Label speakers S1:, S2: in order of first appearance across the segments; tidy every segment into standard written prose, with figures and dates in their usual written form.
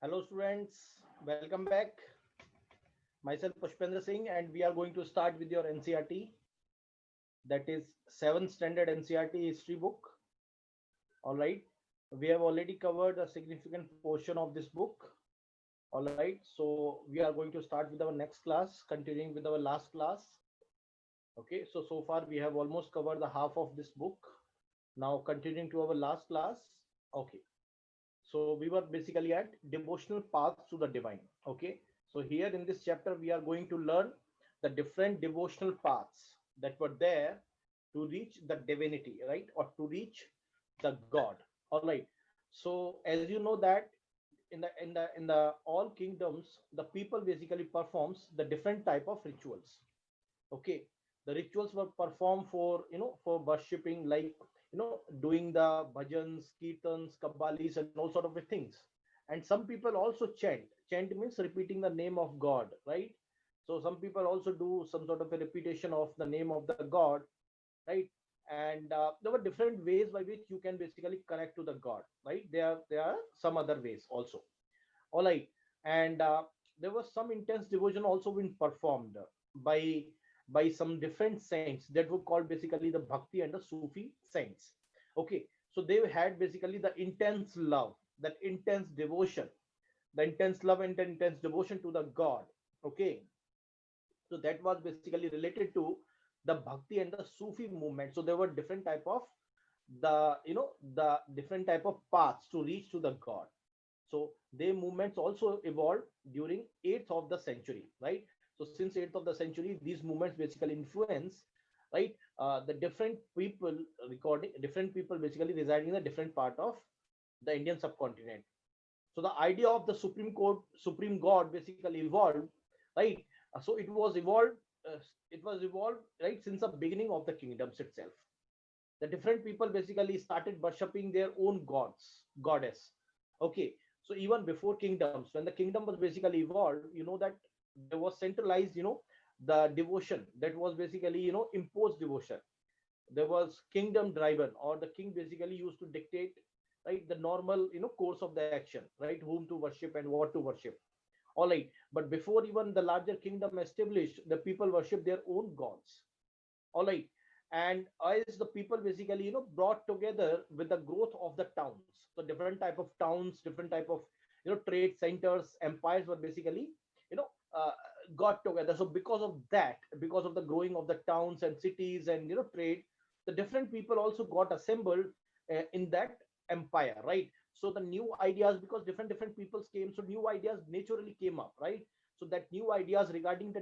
S1: Hello, students. Welcome back. Myself Pushpendra Singh, and we are going to start with your NCRT, that is 7th standard NCRT history book. All right. We have already covered a significant portion of this book. All right. So we are going to start with our next class, continuing with our last class. Okay. So far we have almost covered the half of this book. Now continuing to our last class. Okay. So we were basically at devotional paths to the divine. Okay. So here in this chapter, we are going to learn the different devotional paths that were there to reach the divinity, right? Or to reach the God. All right. So as you know that in the all kingdoms, the people basically performs the different type of rituals. Okay. The rituals were performed for for worshipping, like doing the bhajans, kirtans, kabbalis, and all sort of things. And some people also chant means repeating the name of God, right? So some people also do some sort of a repetition of the name of the God, right? And there were different ways by which you can basically connect to the God, right? There are some other ways also. All right. And there was some intense devotion also being performed by by some different saints that were called basically the bhakti and the Sufi saints. Okay. So they had basically the intense love, that intense devotion, the intense love and the intense devotion to the God. Okay. So that was basically related to the bhakti and the Sufi movement. So there were different type of the different type of paths to reach to the God. So their movements also evolved during 8th of the century, right? So since 8th of the century, these movements basically influence, right? The different people recording, different people basically residing in a different part of the Indian subcontinent. So the idea of the Supreme Court, Supreme God basically evolved, right? So uh, it was evolved, right, since the beginning of the kingdoms itself. The different people basically started worshipping their own gods, goddess. Okay. So even before kingdoms, when the kingdom was basically evolved, that there was centralized, the devotion that was basically, imposed devotion. There was kingdom driven, or the king basically used to dictate, right, the normal, course of the action, right, whom to worship and what to worship. All right. But before even the larger kingdom established, the people worship their own gods. All right. And as the people basically brought together with the growth of the towns, so different type of towns, different type of trade centers, empires were basically you know uh, got together. So because of that, because of the growing of the towns and cities and trade, the different people also got assembled in that empire, right? So the new ideas, because different peoples came, so new ideas naturally came up, right? So that new ideas regarding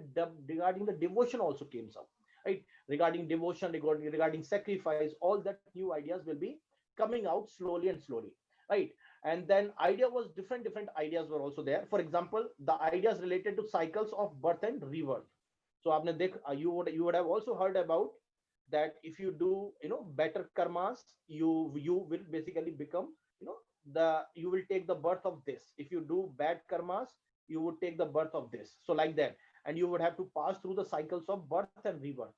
S1: regarding the devotion also came up, right? Regarding devotion, regarding sacrifice, all that new ideas will be coming out slowly and slowly, right? And then idea was different ideas were also there. For example, the ideas related to cycles of birth and rebirth. So aapne you would have also heard about that if you do better karmas, you will basically become, you know the you will take the birth of this. If you do bad karmas, you would take the birth of this, so like that. And you would have to pass through the cycles of birth and rebirth.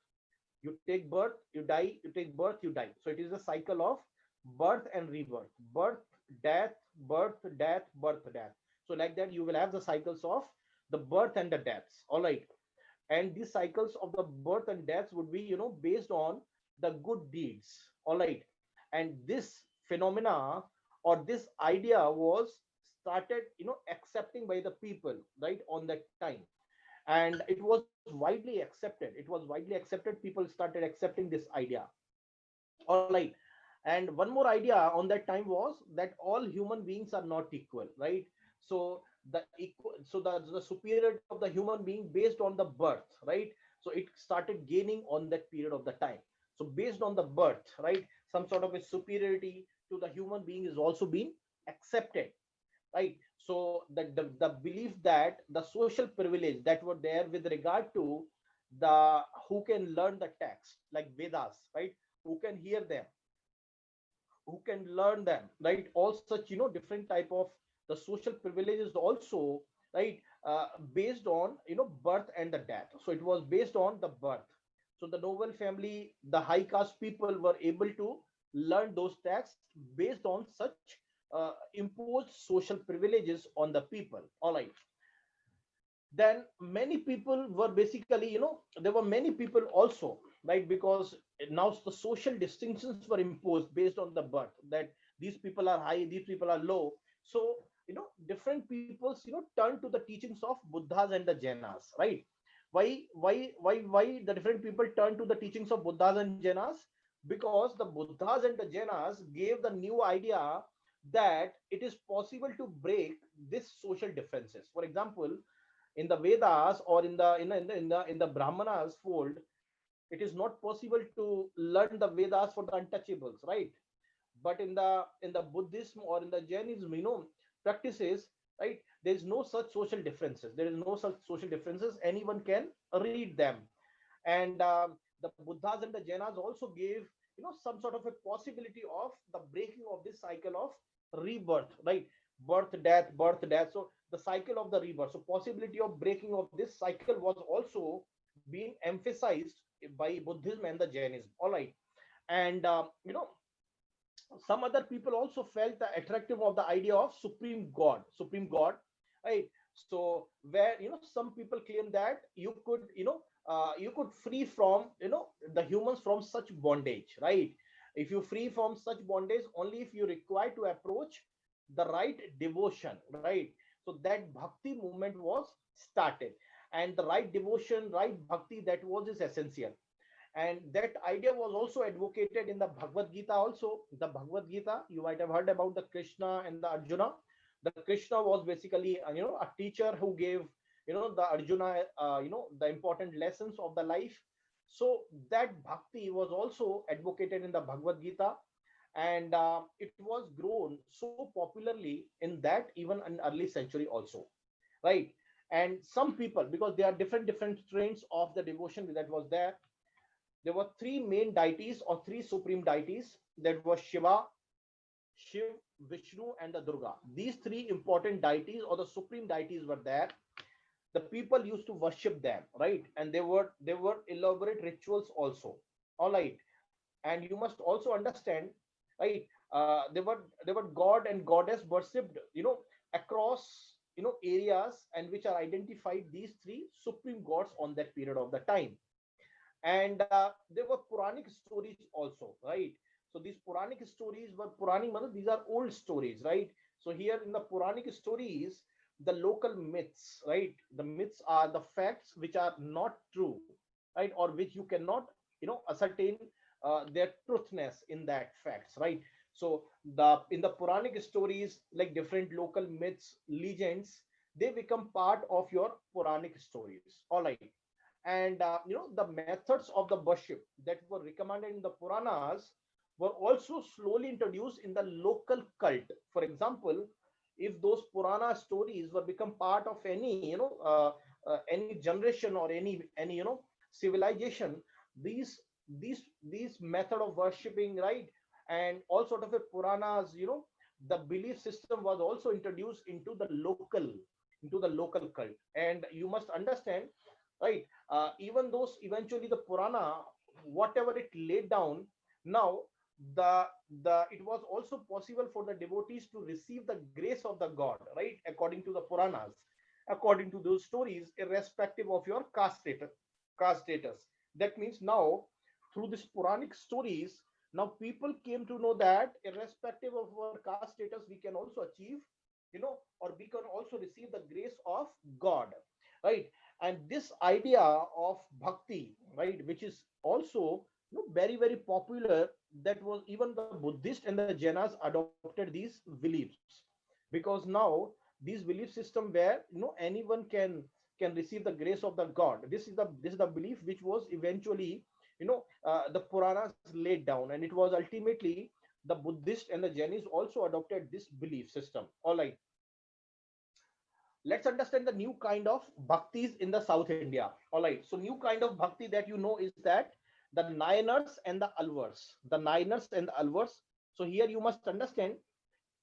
S1: You take birth, you die, you take birth, you die. So it is a cycle of birth and rebirth, birth, death, birth, death, birth, death. So like that, you will have the cycles of the birth and the deaths. All right. And these cycles of the birth and deaths would be based on the good deeds. All right. And this phenomena, or this idea, was started accepting by the people, right, on that time. And it was widely accepted. It was widely accepted. People started accepting this idea. All right. And one more idea on that time was that all human beings are not equal, right? So the superiority of the human being based on the birth, right? So it started gaining on that period of the time. So based on the birth, right, some sort of a superiority to the human being is also being accepted, right? So the belief that the social privilege that were there with regard to the who can learn the text like Vedas, right, who can hear them, who can learn them, right, all such different type of the social privileges also, right, based on birth and the death. So it was based on the birth. So the noble family, the high caste people were able to learn those texts based on such imposed social privileges on the people. All right. Then many people were basically, there were many people also, right? Because now the social distinctions were imposed based on the birth, that these people are high, these people are low. So, different peoples, turn to the teachings of Buddhas and the Jainas, right? Why the different people turn to the teachings of Buddhas and Jainas? Because the Buddhas and the Jainas gave the new idea that it is possible to break this social differences. For example, in the Vedas, or in the Brahmanas fold, it is not possible to learn the Vedas for the untouchables, right? But in the Buddhism or in the Jainism, practices, right? There is no such social differences. There is no such social differences. Anyone can read them. And the Buddhas and the Jainas also gave, some sort of a possibility of the breaking of this cycle of rebirth, right? Birth, death. So the cycle of the rebirth. So possibility of breaking of this cycle was also being emphasized by Buddhism and the Jainism. All right. And some other people also felt the attractive of the idea of supreme god, right? So where, some people claim that you could free from, the humans from such bondage, right? If you free from such bondage only if you require to approach the right devotion, right? So that bhakti movement was started, and the right devotion, right bhakti, that was is essential. And that idea was also advocated in the Bhagavad Gita also. The Bhagavad Gita, you might have heard about the Krishna and the Arjuna. The Krishna was basically, a teacher who gave, the Arjuna, the important lessons of the life. So that bhakti was also advocated in the Bhagavad Gita, and it was grown so popularly in that even in early century also, right? And some people, because there are different strains of the devotion that was there. There were three main deities or three supreme deities, that was Shiva, Shiv, Vishnu, and the Durga. These three important deities or the supreme deities were there. The people used to worship them, right? And there were elaborate rituals also. All right. And you must also understand, right? There were god and goddess worshipped, across, areas, and which are identified these three supreme gods on that period of the time. And there were Puranic stories also, right? So these Puranic stories were Puranic, these are old stories, right? So here in the Puranic stories, the local myths, right? The myths are the facts which are not true, right? Or which you cannot, ascertain their truthness in that facts, right? So the in the Puranic stories, like different local myths, legends, they become part of your Puranic stories. All right. And the methods of the worship that were recommended in the Puranas were also slowly introduced in the local cult. For example, if those Purana stories were become part of any generation or any civilization, these these method of worshipping, right? And all sort of a Puranas, the belief system was also introduced into the local cult. And you must understand, right? Even those eventually the Purana, whatever it laid down, now the it was also possible for the devotees to receive the grace of the god, right? According to the Puranas, according to those stories, irrespective of your caste status. That means now, through these Puranic stories, now people came to know that irrespective of our caste status, we can also achieve, or we can also receive the grace of god, right? And this idea of bhakti, right, which is also, very very popular, that was even the Buddhist and the Jainas adopted these beliefs. Because now these belief system where, anyone can receive the grace of the god, this is the belief which was eventually, the Puranas laid down, and it was ultimately the Buddhist and the Jainis also adopted this belief system. All right. Let's understand the new kind of bhaktis in the South India. All right. So new kind of bhakti that you know is that the Nayanars and the Alvars. The Nayanars and the Alvars. So here you must understand,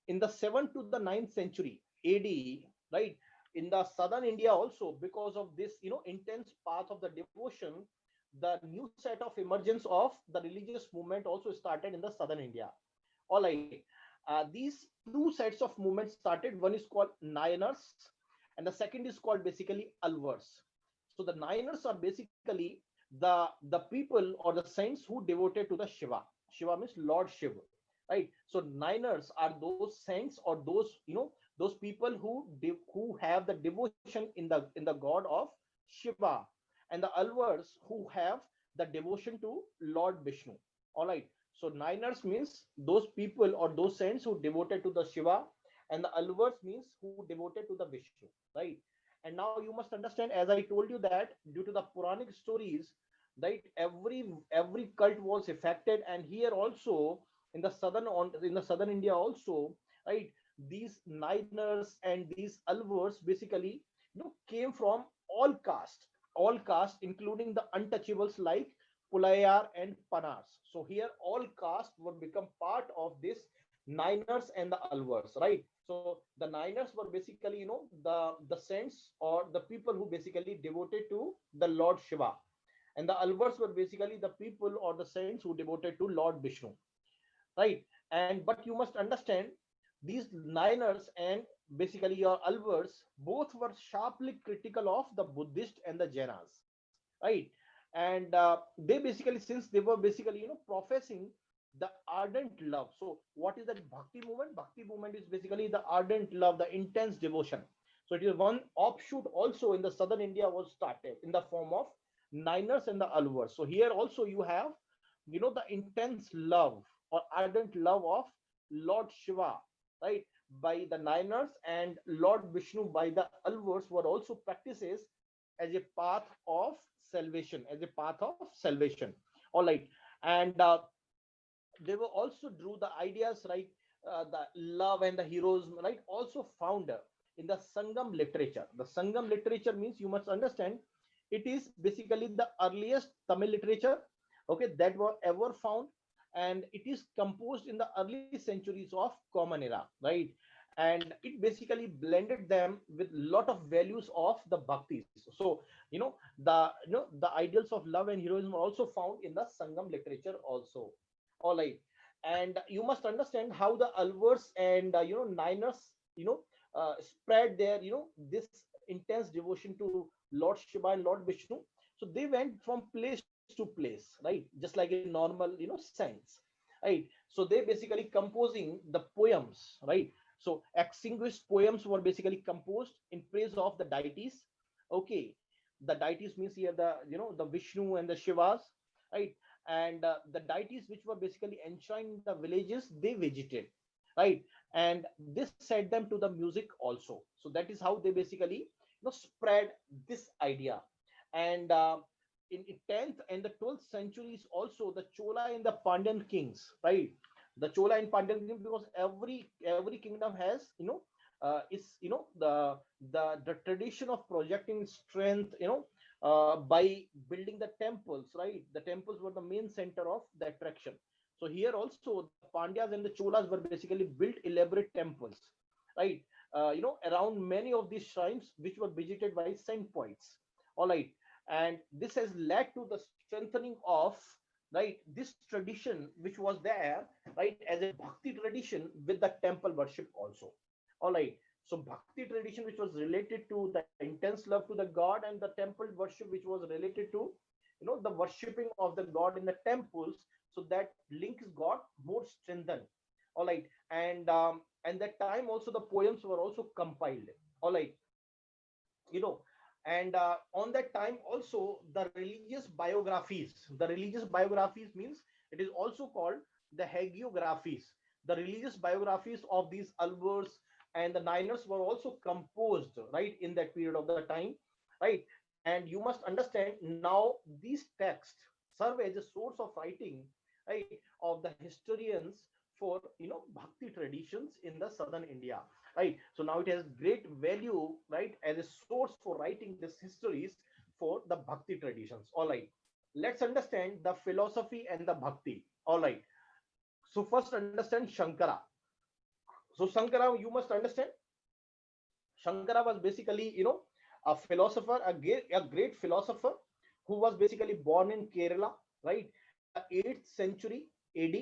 S1: in the 7th to the 9th century AD, right? In the southern India also, because of this, intense path of the devotion, the new set of emergence of the religious movement also started in the southern India. All right. These two sets of movements started. One is called Nayanars, and the second is called basically Alvars. So the Nayanars are basically the people or the saints who devoted to the Shiva. Shiva means Lord Shiva, right? So Nayanars are those saints or those, those people who have the devotion in the god of Shiva, and the Alvars who have the devotion to Lord Vishnu. All right. So Nayanars means those people or those saints who devoted to the Shiva, and the Alvars means who devoted to the Vishnu, right? And now you must understand, as I told you, that due to the Puranic stories, right, every cult was affected, and here also in the southern India also, right, these Nainers and these Alvars basically, came from all caste, including the untouchables like Pulayar and Panars. So here all castes would become part of this Niners and the Alvars, right? So the Niners were basically, the saints or the people who basically devoted to the Lord Shiva, and the Alvars were basically the people or the saints who devoted to Lord Vishnu, right? And but you must understand, these Niners and basically your Alvars both were sharply critical of the Buddhist and the Jainas, right? And they basically, since they were basically, professing the ardent love. So what is that Bhakti movement? Bhakti movement is basically the ardent love, the intense devotion. So it is one offshoot also in the southern India was started in the form of Niners and the Alvars. So here also you have, the intense love or ardent love of Lord Shiva, right, by the Niners, and Lord Vishnu by the Alvars were also practices as a path of salvation, as a path of salvation. All right. And they were also drew the ideas, right, the love and the heroism, right, also found in the Sangam literature. The Sangam literature means, you must understand, it is basically the earliest Tamil literature, okay, that were ever found, and it is composed in the early centuries of Common Era, right? And it basically blended them with lot of values of the bhaktis. So, the ideals of love and heroism are also found in the Sangam literature also. All right. And you must understand how the Alvars and Niners, spread their, this intense devotion to Lord Shiva and Lord Vishnu. So they went from place to place, right, just like a normal, saints, right? So they basically composing the poems, right? So extinguished poems were basically composed in praise of the deities. Okay, the deities means here the, the Vishnu and the Shivas, right? And the deities which were basically enshrined in the villages, they visited, right? And this set them to the music also. So that is how they basically, spread this idea. And in 10th and the 12th centuries also, the Chola and the Pandyan kings, right? The Chola and Pandyan kings, because every kingdom has, is, the tradition of projecting strength, by building the temples, right? The temples were the main center of the attraction. So here also the Pandyas and the Cholas were basically built elaborate temples, right? Around many of these shrines which were visited by saint poets. All right. And this has led to the strengthening of, right, this tradition which was there, right, as a bhakti tradition with the temple worship also. All right. So bhakti tradition which was related to the intense love to the god, and the temple worship which was related to, the worshipping of the god in the temples. So that link is got more strengthened. All right. And that time also the poems were also compiled. All right. you know and on that time also the religious biographies means, it is also called the hagiographies. The religious biographies of these Alvars and the Niners were also composed, right, in that period of the time, right? And you must understand, now these texts serve as a source of writing, right, of the historians for, bhakti traditions in the southern India, right? So now it has great value, right, as a source for writing these histories for the bhakti traditions. All right, let's understand the philosophy and the bhakti. All right, so first understand Shankara. So Shankara, you must understand, Shankara was basically, a philosopher, a great philosopher, who was basically born in Kerala, right, in the 8th century AD.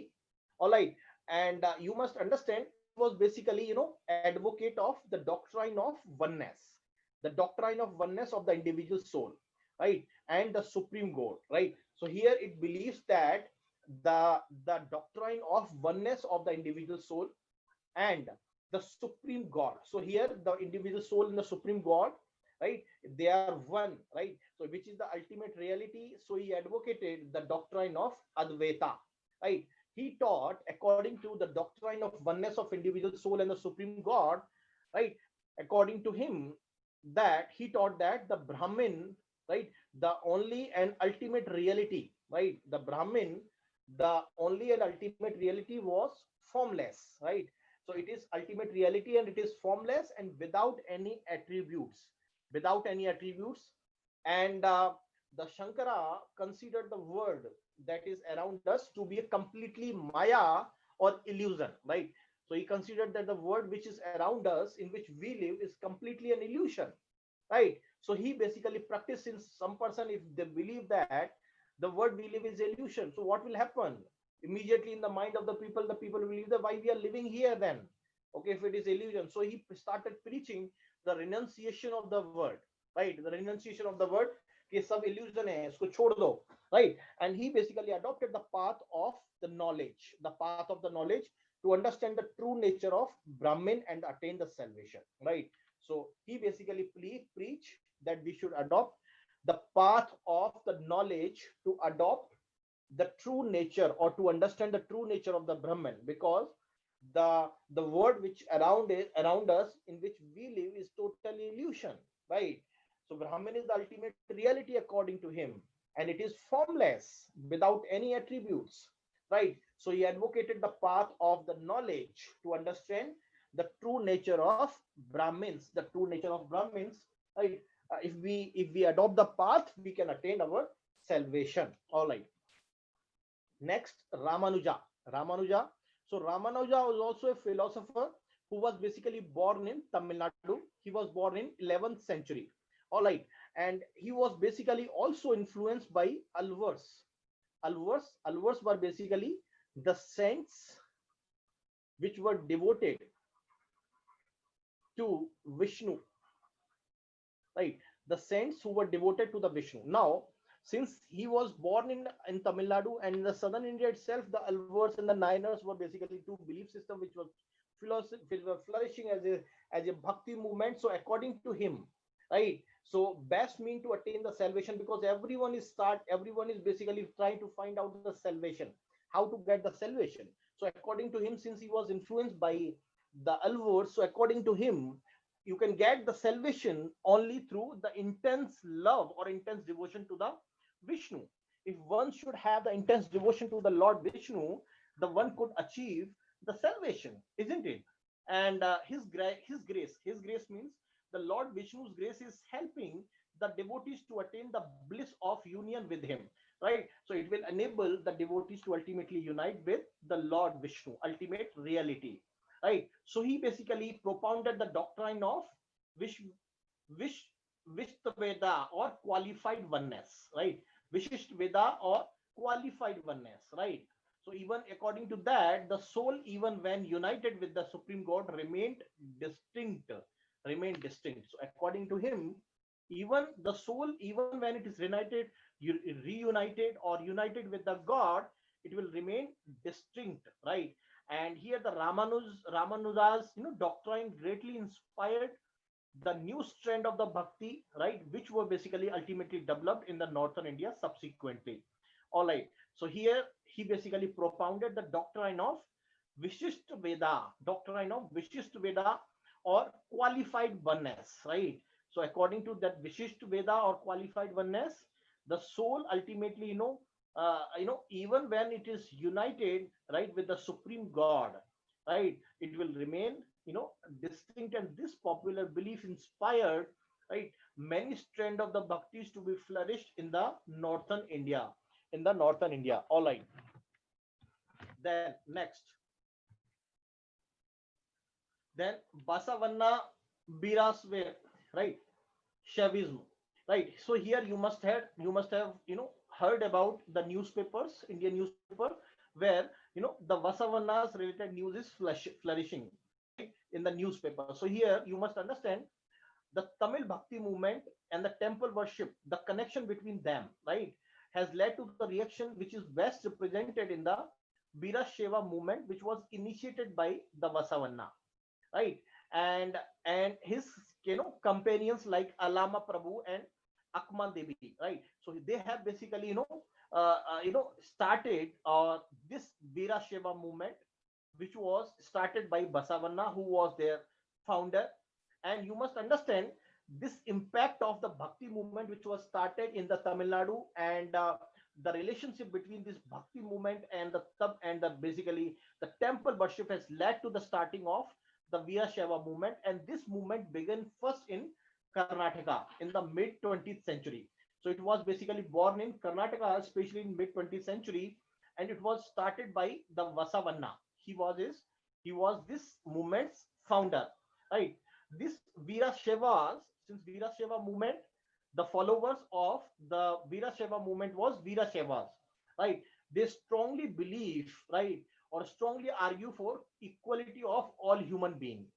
S1: All right. And you must understand, he was basically, advocate of the doctrine of oneness, the doctrine of oneness of the individual soul, right, and the supreme god, right. So here it believes that the doctrine of oneness of the individual soul and the supreme god. So here the individual soul and the supreme god, right, they are one, right. So which is the ultimate reality. So he advocated the doctrine of advaita, right. He taught according to the doctrine of oneness of individual soul and the supreme god, right. According to him, that he taught that the brahmin, right, the only and ultimate reality, right, the brahmin, the only and ultimate reality was formless, right. So it is ultimate reality and it is formless and without any attributes, without any attributes. And the Shankara considered the world that is around us to be a completely Maya or illusion, right? So he considered that the world which is around us, in which we live, is completely an illusion, right. So he basically practiced, since some person, if they believe that the world we live is illusion, so what will happen immediately in the mind of the people will believe that why we are living here then, okay, if it is illusion. So he started preaching the renunciation of the word, right, the renunciation of the word, कि सब illusion है, इसको छोड़ दो, right. And he basically adopted the path of the knowledge, the path of the knowledge, to understand the true nature of Brahmin and attain the salvation, right. So he basically preach that we should adopt the path of the knowledge to adopt the true nature, or to understand the true nature of the Brahman, because the world which around us, in which we live, is totally illusion, right. So Brahman is the ultimate reality according to him, and it is formless without any attributes, right. So he advocated the path of the knowledge to understand the true nature of Brahmins, the true nature of Brahmins, right. If we adopt the path, we can attain our salvation. All right. Next, Ramanuja. Ramanuja. So Ramanuja was also a philosopher who was basically born in Tamil Nadu. He was born in 11th century. All right. And he was basically also influenced by Alvars. Alvars were basically the saints which were devoted to Vishnu, right. The saints who were devoted to the Vishnu. Now, since he was born in Tamil Nadu and in the southern India itself, the Alvars and the Nayanars were basically two belief system which was flourishing as a bhakti movement. So according to him, right, so best mean to attain the salvation, because everyone is basically trying to find out the salvation, how to get the salvation. So according to him, since he was influenced by the Alvars, so according to him, you can get the salvation only through the intense love or intense devotion to the Vishnu. If one should have the intense devotion to the Lord Vishnu, the one could achieve the salvation, isn't it? And his grace means the Lord Vishnu's grace is helping the devotees to attain the bliss of union with him, right. So it will enable the devotees to ultimately unite with the Lord Vishnu, ultimate reality, right. So he basically propounded the doctrine of wish wish Vishtveda or qualified oneness, right. Vishistveda or qualified oneness, right. So even according to that, the soul, even when united with the supreme god, distinct remained distinct. So according to him, even the soul, even when it is reunited or united with the god, it will remain distinct, right. And here the Ramanuja's doctrine greatly inspired the new strand of the bhakti, right, which were basically ultimately developed in the northern India subsequently. All right. So here he basically propounded the doctrine of Vishisht Veda or qualified oneness, right. So according to that Vishisht Veda or qualified oneness, the soul ultimately, even when it is united, right, with the supreme god, right, it will remain, distinct. And this popular belief inspired, right, many strand of the bhaktis to be flourished in the northern India. All right. Then next, then Basavanna Birasve, right, Shaivism, right. So here you must have heard about the newspapers, Indian newspaper, where the Vasavanas related news is flourishing, right, in the newspaper. So here you must understand the Tamil Bhakti movement and the temple worship, the connection between them, right, has led to the reaction which is best represented in the Virasheva movement, which was initiated by the Vasavanna, right, and and his companions like Alama Prabhu and Akman Devi, right. So they have basically started this Virasheva movement, which was started by Basavanna, who was their founder. And you must understand this impact of the Bhakti movement, which was started in the Tamil Nadu, and the relationship between this Bhakti movement and the basically the temple worship has led to the starting of the Virashaiva movement, and this movement began first in Karnataka in the mid 20th century. So it was basically born in Karnataka, especially in mid 20th century, and it was started by the Vasavanna. He was this movement's founder, right? This Virashevas, since Virasheva movement, the followers of the Virasheva movement was Virashevas, right? They strongly believe, right, or strongly argue for equality of all human beings,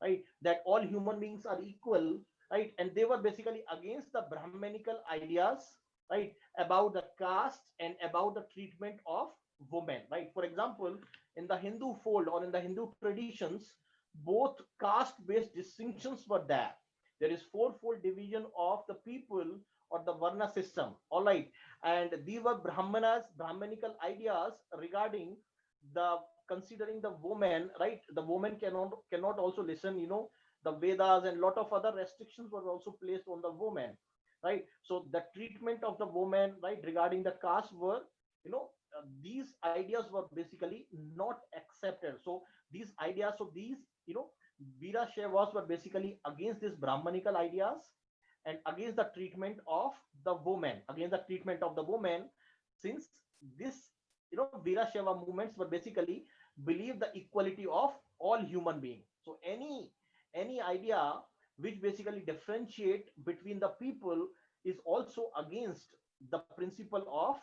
S1: right? That all human beings are equal, right? And they were basically against the Brahmanical ideas, right, about the caste and about the treatment of women, right? For example, in the Hindu fold or in the Hindu traditions, both caste-based distinctions were there. There is fourfold division of the people or the Varna system. All right, and these were Brahmanical ideas regarding the considering the woman, right? The woman cannot also listen, the Vedas, and lot of other restrictions were also placed on the woman, right? So the treatment of the woman, right, regarding the caste were, these ideas were basically not accepted. So these ideas, so these, Virashevas were basically against these Brahmanical ideas and against the treatment of the woman, since this, Virasheva movements were basically believe the equality of all human beings. So any idea which basically differentiate between the people is also against the principle of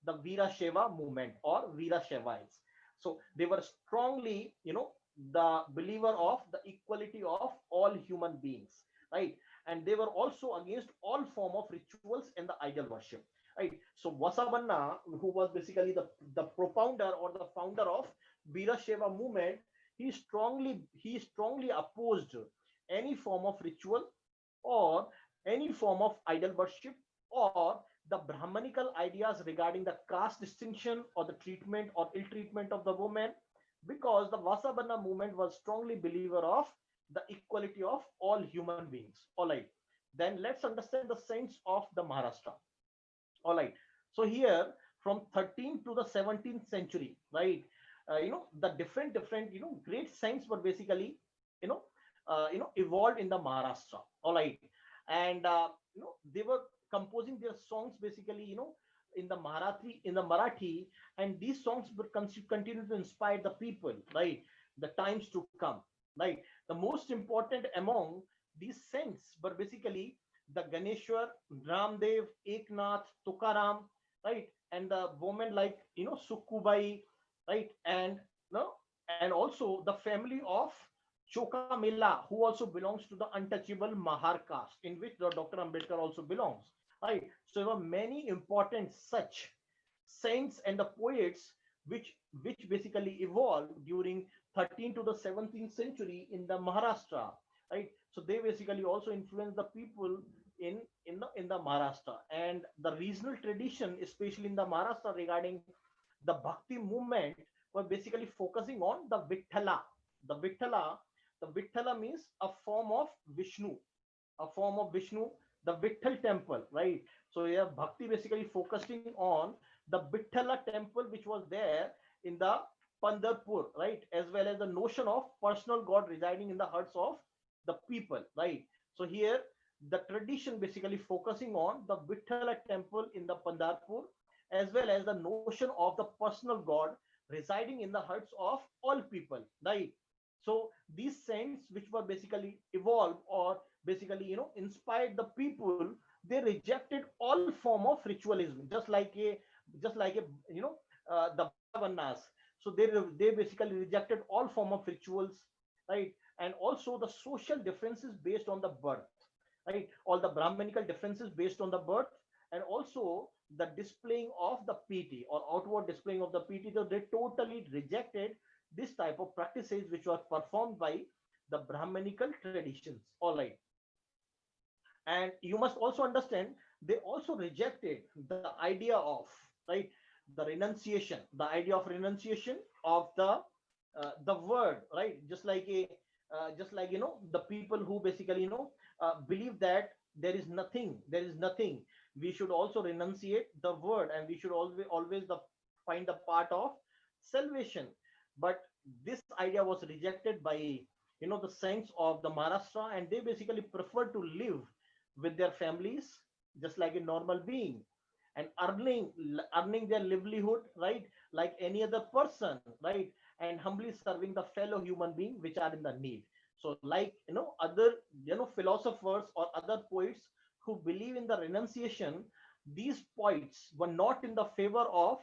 S1: the Virasheva movement or Virashevites. So they were strongly, the believer of the equality of all human beings, right? And they were also against all form of rituals and the idol worship, right? So Vasavanna, who was basically the propounder or the founder of Virasheva movement, he strongly opposed any form of ritual or any form of idol worship or the Brahmanical ideas regarding the caste distinction or the treatment or ill treatment of the woman, because the Vasavanna movement was strongly believer of the equality of all human beings. All right. Then let's understand the saints of the Maharashtra. All right. So here from 13th to the 17th century, right? The different great saints were basically you know evolved in the Maharashtra. All right, and they were composing their songs basically in the Marathi, and these songs would continue to inspire the people, right? The times to come, right? The most important among these saints were basically the Ganeshwar, Ramdev, Eknath, Tukaram, right? And the women like Sukkubai, right? And no, and also the family of Chokamilla, who also belongs to the untouchable Mahar caste, in which the Dr. Ambedkar also belongs. Right. So there were many important such saints and the poets which basically evolved during 13th to the 17th century in the Maharashtra, right? So they basically also influenced the people in the Maharashtra, and the regional tradition, especially in the Maharashtra, regarding the Bhakti movement were basically focusing on the Vithala. The Vithala, the Vithala means a form of Vishnu, the Vitthal temple, right? So yeah, Bhakti basically focusing on the Vithala temple, which was there in the Pandarpur, right? As well as the notion of personal God residing in the hearts of the people, right? So here the tradition basically focusing on the Vithala temple in the Pandarpur, as well as the notion of the personal God residing in the hearts of all people, right? So these saints, which were basically evolved or basically inspired the people, they rejected all form of ritualism, just like a the Varnas. So they basically rejected all form of rituals, right? And also the social differences based on the birth, right? All the Brahmanical differences based on the birth, and also the displaying of the PT or outward displaying of the PT. So they totally rejected this type of practices which were performed by the Brahmanical traditions. All right. And you must also understand they also rejected the idea of, right, the renunciation, the idea of renunciation of the word, right? Just like a just like, the people who basically, believe that there is nothing, we should also renunciate the word, and we should always find the part of salvation. But this idea was rejected by, the saints of the Maharashtra, and they basically prefer to live with their families just like a normal being, and earning their livelihood, right, like any other person, right, and humbly serving the fellow human being which are in the need. So like, other, philosophers or other poets who believe in the renunciation, these poets were not in the favor of,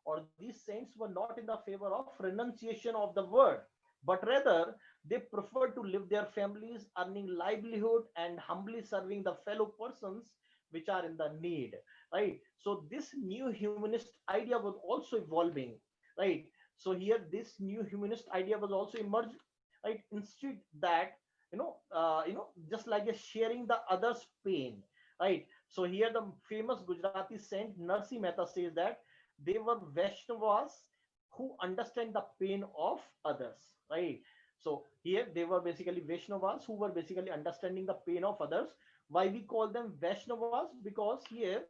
S1: or these saints were not in the favor of renunciation of the word, but rather they prefer to live their families, earning livelihood and humbly serving the fellow persons which are in the need, right? So this new humanist idea was also evolving, right? So here this new humanist idea was also emerged, right? Instead that, just like a sharing the other's pain, right? So here the famous Gujarati saint Narsi Mehta says that they were Vaishnavas who understand the pain of others, right? So here they were basically Vaishnavas who were basically understanding the pain of others. Why we call them Vaishnavas? Because here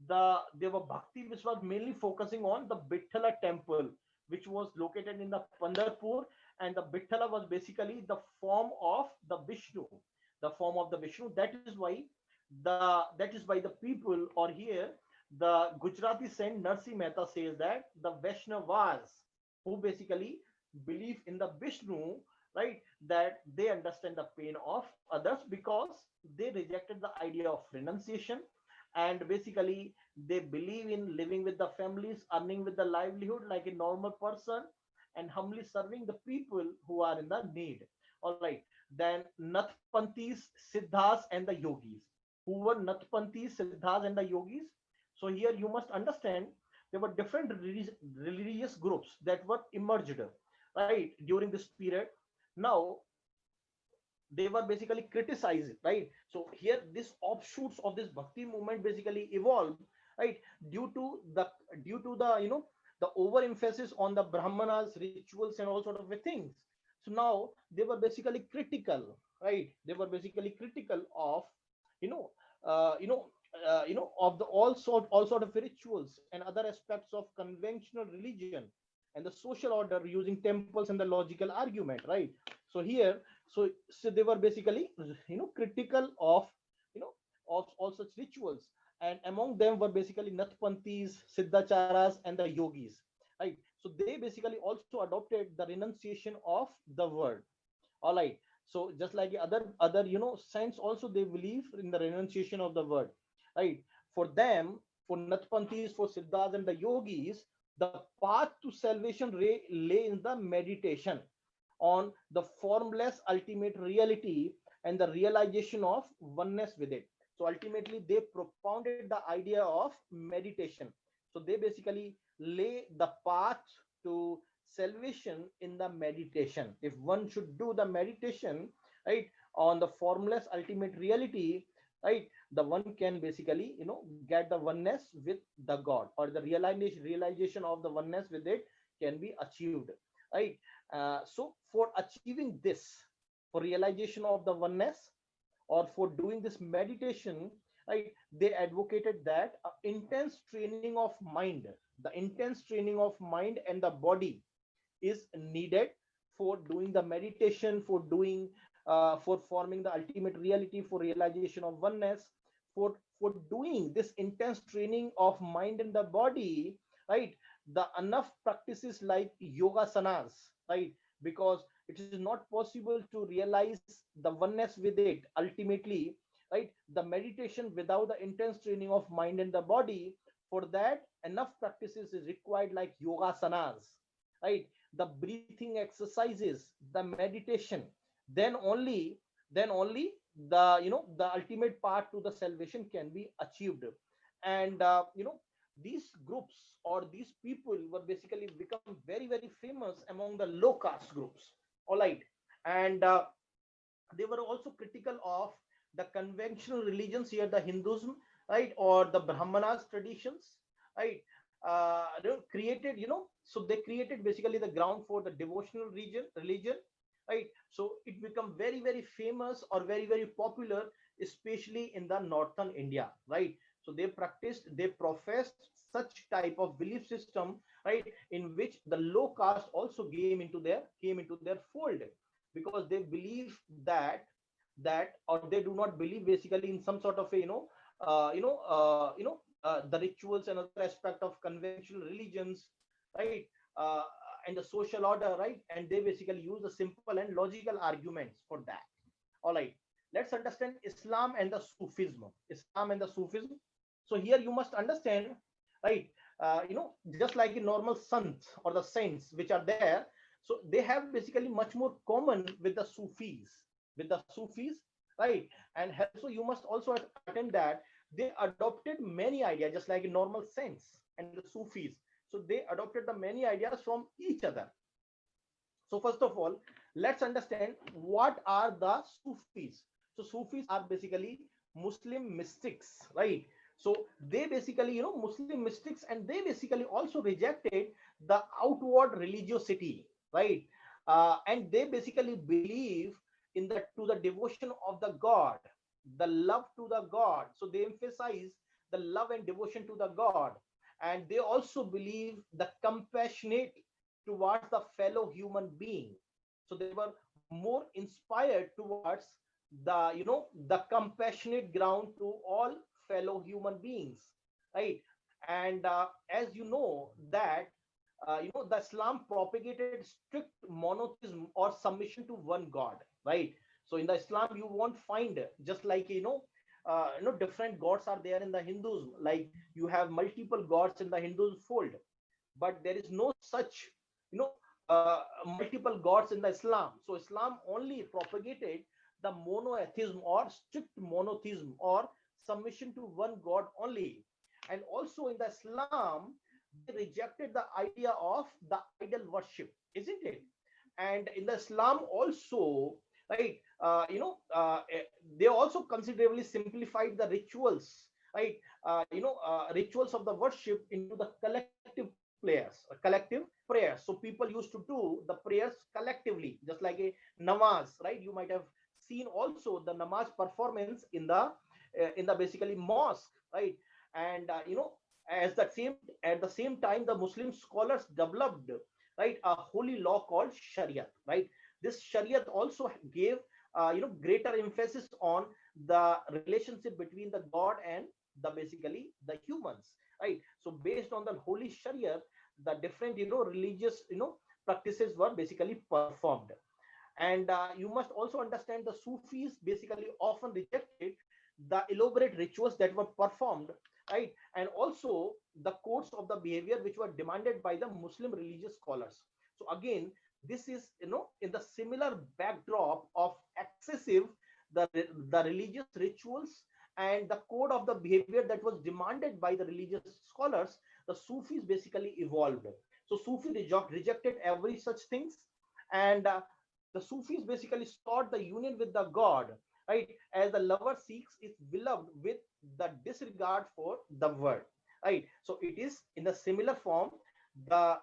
S1: they were bhakti which was mainly focusing on the Bithala temple, which was located in the Pandarpur, and the Bithala was basically the form of the Vishnu, the form of the Vishnu. That is why the people, or here the Gujarati saint Narsi Mehta says that the Vaishnavas who basically believe in the Vishnu, right, that they understand the pain of others because they rejected the idea of renunciation, and basically they believe in living with the families, earning with the livelihood like a normal person, and humbly serving the people who are in the need. All right. Then Nathpanthis, Siddhas, and the yogis. Who were Nathpanthis, Siddhas, and the yogis? So here you must understand there were different religious groups that were emerged, right, during this period. Now they were basically criticized, right? So here this offshoots of this bhakti movement basically evolved, right, due to the the overemphasis on the brahmanas rituals and all sort of things. So now they were basically critical, right? They were basically critical of, you know uh, you know of the all sort of rituals and other aspects of conventional religion and the social order using temples and the logical argument, right? So here, so they were basically, critical of, you know of all such rituals, and among them were basically Nathpanthis, Siddhacharas, and the yogis, right? So they basically also adopted the renunciation of the word. All right. So just like other saints also, they believe in the renunciation of the word, right? For them, for Nathpanthis, for Siddhas, and the yogis, the path to salvation lay in the meditation on the formless ultimate reality and the realization of oneness with it. So ultimately, they propounded the idea of meditation. So they basically lay the path to salvation in the meditation. If one should do the meditation, right, on the formless ultimate reality, right, the one can basically, get the oneness with the God, or the realization of the oneness with it can be achieved, right? So for achieving this, for realization of the oneness, or for doing this meditation, right, they advocated that the intense training of mind and the body is needed for doing the meditation, for forming the ultimate reality, for realization of oneness, for doing this intense training of mind and the body, right? The enough practices like yoga sanas, right? Because it is not possible to realize the oneness with it ultimately, right? The meditation without the intense training of mind and the body For that, enough practices is required, like yoga sanas, right? The breathing exercises, the meditation. Then only, the the ultimate part to the salvation can be achieved. And these groups or these people were basically become very very famous among the low caste groups. All right, and they were also critical of the conventional religions here, the Hinduism, right, or the Brahmanas traditions, right. Created, so they created basically the ground for the devotional religion, right. So it become very very famous or very very popular, especially in the northern India, right. So they professed such type of belief system, right, in which the low caste also came into their fold, because they believe that or they do not believe basically in some sort of a the rituals and other aspect of conventional religions, right. uh, and the social order, right, and they basically use the simple and logical arguments for that. All right, let's understand Islam and the Sufism. So here you must understand, right, just like in normal saints or the saints which are there, so they have basically much more common with the Sufis, right. And also you must also attend that they adopted many ideas, just like in normal saints and the Sufis. So they adopted the many ideas from each other. So first of all, let's understand what are the Sufis. So Sufis are basically Muslim mystics, right? So they basically, Muslim mystics, and they basically also rejected the outward religiosity, right? And they basically believe in the to the devotion of the God, the love to the God. So they emphasize the love and devotion to the God, and they also believe the compassionate towards the fellow human being. So they were more inspired towards the compassionate ground to all fellow human beings, right. And as you know that the Islam propagated strict monotheism or submission to one God, right. So in the Islam you won't find, just like different gods are there in the Hinduism, like you have multiple gods in the Hindu fold, but there is no such you know multiple gods in the Islam. So Islam only propagated the monotheism or strict monotheism or submission to one God only. And also in the Islam they rejected the idea of the idol worship, isn't it? And in the Islam also, right, they also considerably simplified the rituals, right. Rituals of the worship into the collective prayers. So people used to do the prayers collectively, just like a namaz, right. You might have seen also the namaz performance in the basically mosque, right. And as the same at the same time the Muslim scholars developed, right, a holy law called Sharia, right. This Sharia also gave greater emphasis on the relationship between the God and the basically the humans, right. So based on the holy Sharia, the different religious practices were basically performed. And you must also understand the Sufis basically often rejected the elaborate rituals that were performed, right, and also the codes of the behavior which were demanded by the Muslim religious scholars. So again, this is in the similar backdrop of excessive the the religious rituals and the code of the behavior that was demanded by the religious scholars, the Sufis basically evolved. So rejected every such things, and the Sufis basically sought the union with the God, right? As the lover seeks its beloved with the disregard for the world, right? So it is in the similar form, the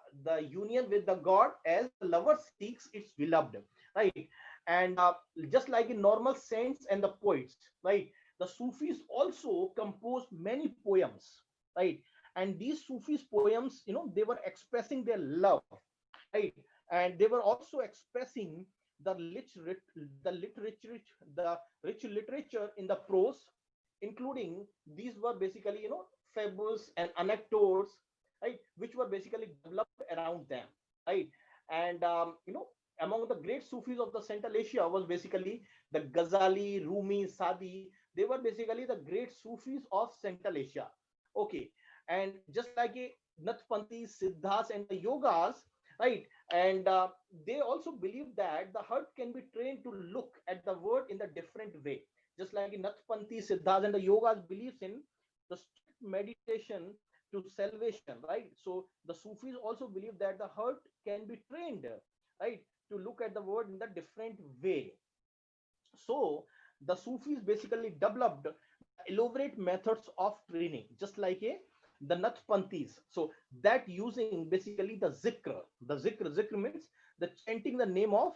S1: union with the God as the lover seeks its beloved, right? And just like in normal saints and the poets, right? The Sufis also composed many poems, right? And these Sufis poems, they were expressing their love, right. And they were also expressing the the literature, the rich literature in the prose, including these were basically fables and anecdotes, right, which were basically developed around them, right. And among the great Sufis of the Central Asia was basically the Ghazali, Rumi, Sadi. They were basically the great Sufis of Central Asia. Okay. And just like a Nathpanthis, Siddhas, and the Yogas, right? And they also believe that the heart can be trained to look at the word in the different way. Just like in Nathpanthis, Siddhas, and the Yogas believes in the strict meditation to salvation, right? So the Sufis also believe that the heart can be trained, right, to look at the word in the different way. So the Sufis basically developed the elaborate methods of training, just like a the Nathpanthis. So that using basically the zikr means the chanting the name of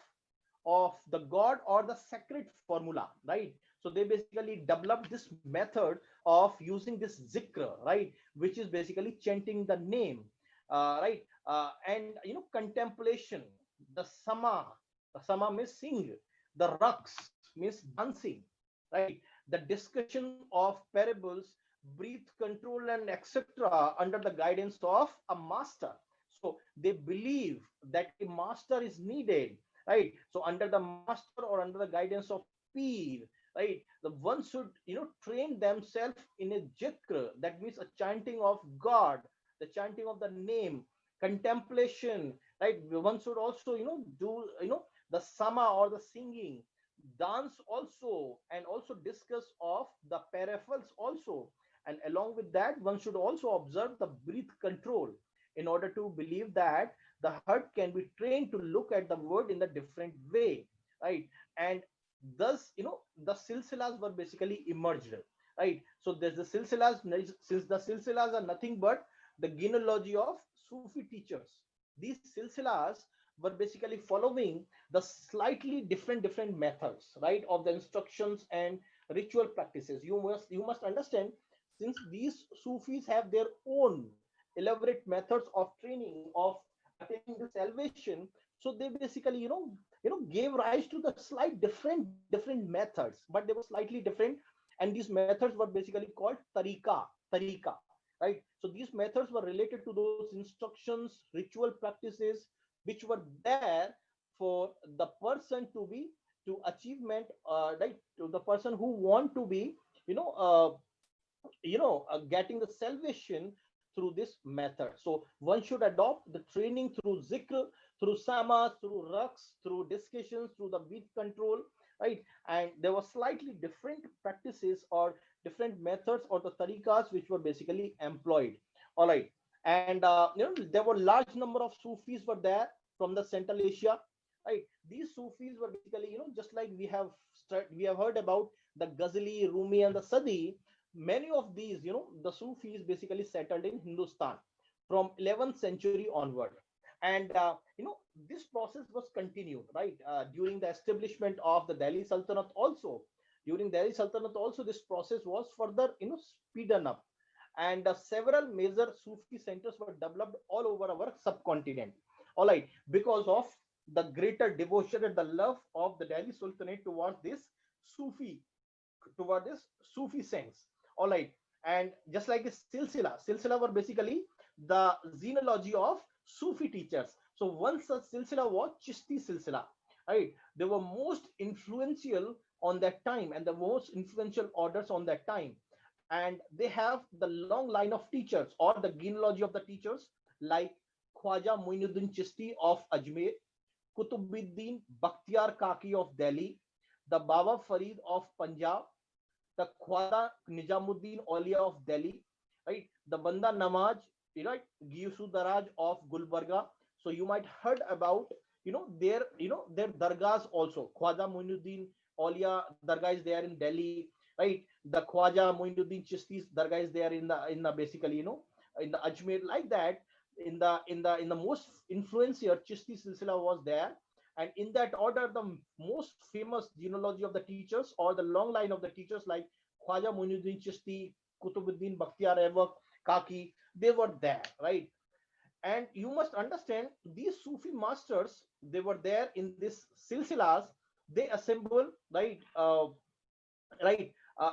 S1: the god or the sacred formula, right? So they basically developed this method of using this zikr, right, which is basically chanting the name, right, and contemplation, the sama means sing, the raqs means dancing, right, the discussion of parables, breath control, and etc. under the guidance of a master. So they believe that a master is needed, right? So under the master or under the guidance of peer, right, the one should train themselves in a jikr, that means a chanting of god, the chanting of the name, contemplation, right? One should also do the sama or the singing, dance also, and also discuss of the paraphals also. And along with that, one should also observe the breath control in order to believe that the heart can be trained to look at the word in a different way, right? And thus the silsilas were basically emerged, right? So there's the silsilas, since the silsilas are nothing but the genealogy of Sufi teachers. These silsilas were basically following the slightly different methods, right, of the instructions and ritual practices. You must understand, since these Sufis have their own elaborate methods of training, of attaining the salvation, so they basically gave rise to the slight different methods, but they were slightly different. And these methods were basically called tariqa, right? So these methods were related to those instructions, ritual practices, which were there for the person to be to achievement, right, to the person who want to be you know uh, getting the salvation through this method. So one should adopt the training through zikr, through samas, through raqs, through discussions, through the beat control, right? And there were slightly different practices or different methods or the tariqas which were basically employed. All right. And there were large number of Sufis were there from the Central Asia, right? These Sufis were basically just like we have heard about the Ghazali, Rumi, and the Sadi. Many of these the Sufis basically settled in Hindustan from 11th century onward. And this process was continued, right, during the establishment of the Delhi Sultanate also. During Delhi Sultanate also, this process was further speeded up. And several major Sufi centers were developed all over our subcontinent, all right, because of the greater devotion and the love of the Delhi Sultanate towards Sufi this Sufi saints. All right. And just like a silsila were basically the genealogy of Sufi teachers. So one such silsila was Chishti silsila. Right. They were most influential on that time and the most influential orders on that time. And they have the long line of teachers or the genealogy of the teachers like Khwaja Muinuddin Chishti of Ajmer, Kutubuddin Bakhtiar Kaki of Delhi, the Baba Farid of Punjab, the Khwaja Nijamuddin Aulia of Delhi, right? The Banda Namaz, right? Giyusu Daraj of Gulbarga. So you might heard about, their dargahs also. Khwaja Muinuddin Aulia dargah is there in Delhi, right? The Khwaja Muinuddin Chisti's dargah is there in the basically, in the Ajmer, like that. In the most influential Chisti silsila was there, and in that order the most famous genealogy of the teachers or the long line of the teachers like Khwaja Muinuddin Chisti, Kutubuddin Bakhtiar Evak, Kaki, they were there, right? And you must understand these Sufi masters, they were there in this silsilas. They assemble, right, right,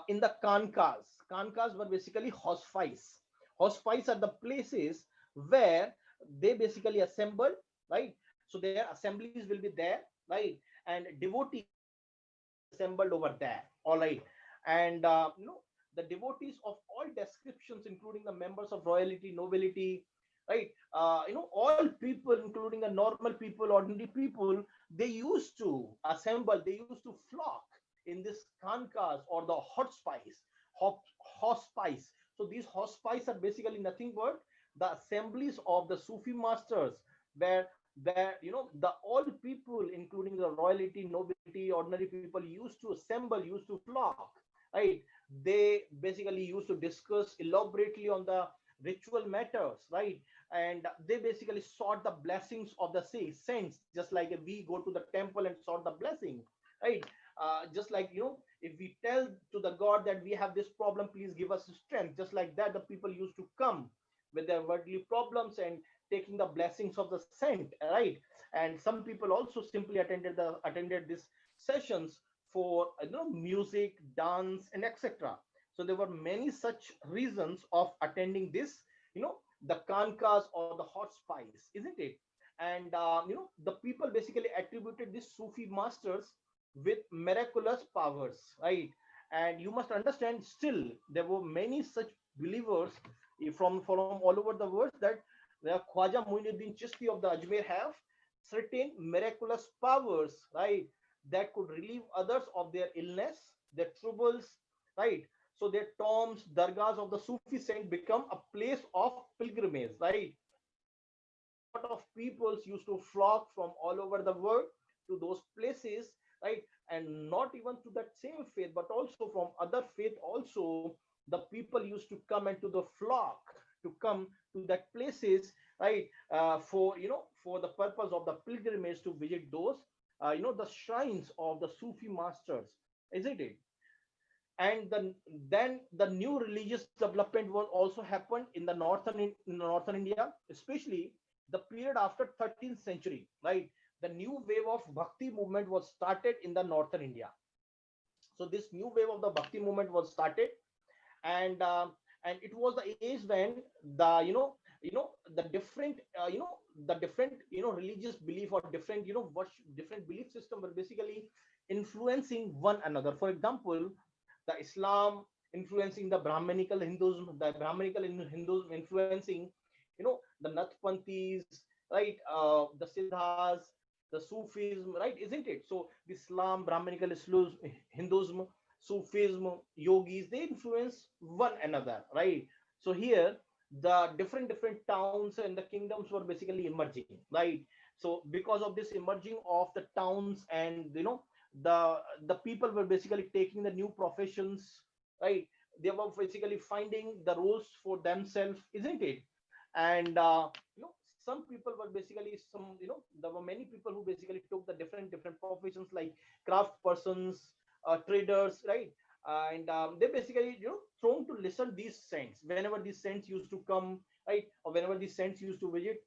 S1: in the kankas were basically hospice are the places where they basically assemble, right? So their assemblies will be there, right? And devotees will be assembled over there, all right. And the the devotees of all descriptions, including the members of royalty, nobility, right? All people, including the normal people, ordinary people, they used to assemble, they used to flock in this khankas or the hot spice, hot, hospice. So these hospice are basically nothing but the assemblies of the Sufi masters, where the all people, including the royalty, nobility, ordinary people, used to assemble, used to flock, right? They basically used to discuss elaborately on the ritual matters, right? And they basically sought the blessings of the saints, just like we go to the temple and sought the blessing, right? Just like, if we tell to the god that we have this problem, please give us strength, just like that the people used to come with their worldly problems and taking the blessings of the saint, right? And some people also simply attended these sessions for music, dance, and etc. So there were many such reasons of attending this, the kankas or the hot spice, isn't it? And the people basically attributed these Sufi masters with miraculous powers, right? And you must understand, still there were many such believers from all over the world, that the Khwaja Muinuddin Chishti of the Ajmer have certain miraculous powers, right, that could relieve others of their illness, their troubles, right? So their tombs, dargahs of the Sufi saint become a place of pilgrimage, right? Lot of peoples used to flock from all over the world to those places, right? And not even to that same faith, but also from other faith also, the people used to come into the flock to come to that places, right? For the purpose of the pilgrimage, to visit those the shrines of the Sufi masters, isn't it? And then the new religious development was also happened in the in the northern India, especially the period after 13th century, right? The new wave of bhakti movement was started in the northern India. So this new wave of the bhakti movement was started, and it was the age when the the different the different religious belief, or different different belief system were basically influencing one another. For example, the Islam influencing the Brahmanical Hinduism, the Brahmanical Hinduism influencing the Nathpanthis, right? The Siddhas, the Sufism, right? Isn't it? So Islam, Brahmanical Islam, Hinduism, Sufism, yogis, they influence one another, right? So here the different towns and the kingdoms were basically emerging, right? So because of this emerging of the towns, and the people were basically taking the new professions, right? They were basically finding the roles for themselves, isn't it? And some people were basically there were many people who basically took the different professions, like craft persons, traders, right? And they basically thrown to listen these saints whenever these saints used to come, right? Or whenever these saints used to visit,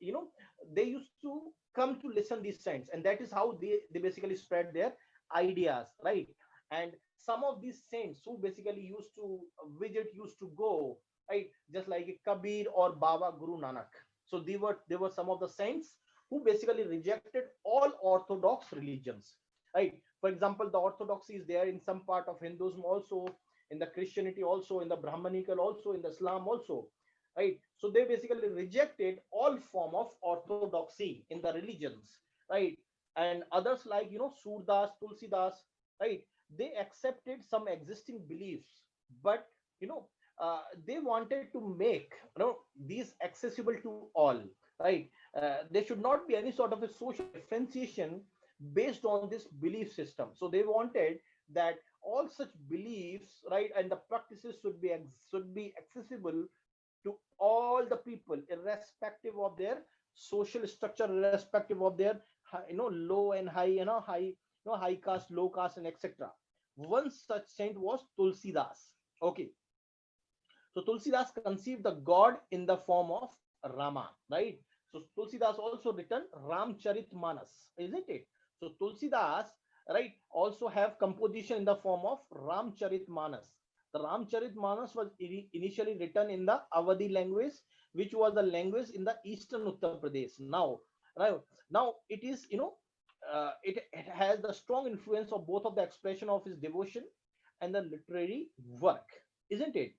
S1: they used to come to listen these saints, and that is how they basically spread their ideas, right? And some of these saints who basically used to visit, used to go, right? Just like Kabir or Baba Guru Nanak. So they were some of the saints who basically rejected all orthodox religions, right? For example, the orthodoxy is there in some part of Hinduism also, in the Christianity also, in the Brahmanical also, in the Islam also, right? So they basically rejected all form of orthodoxy in the religions, right? And others like Surdas, Tulsidas, right? They accepted some existing beliefs, but you know they wanted to make these accessible to all, right? There should not be any sort of a social differentiation based on this belief system. So they wanted that all such beliefs, right, and the practices should be accessible to all the people, irrespective of their social structure, irrespective of their low and high, high caste, low caste, and etc. One such saint was Tulsidas. Okay, so Tulsidas conceived the god in the form of Rama, right? So Tulsidas also written Ramcharitmanas, isn't it? So Tulsidas, right, also have composition in the form of Ramcharitmanas. The Ramcharitmanas was initially written in the Awadhi language, which was the language in the eastern Uttar Pradesh. Now, right, now it is, it has the strong influence of both of the expression of his devotion and the literary work. isn't it?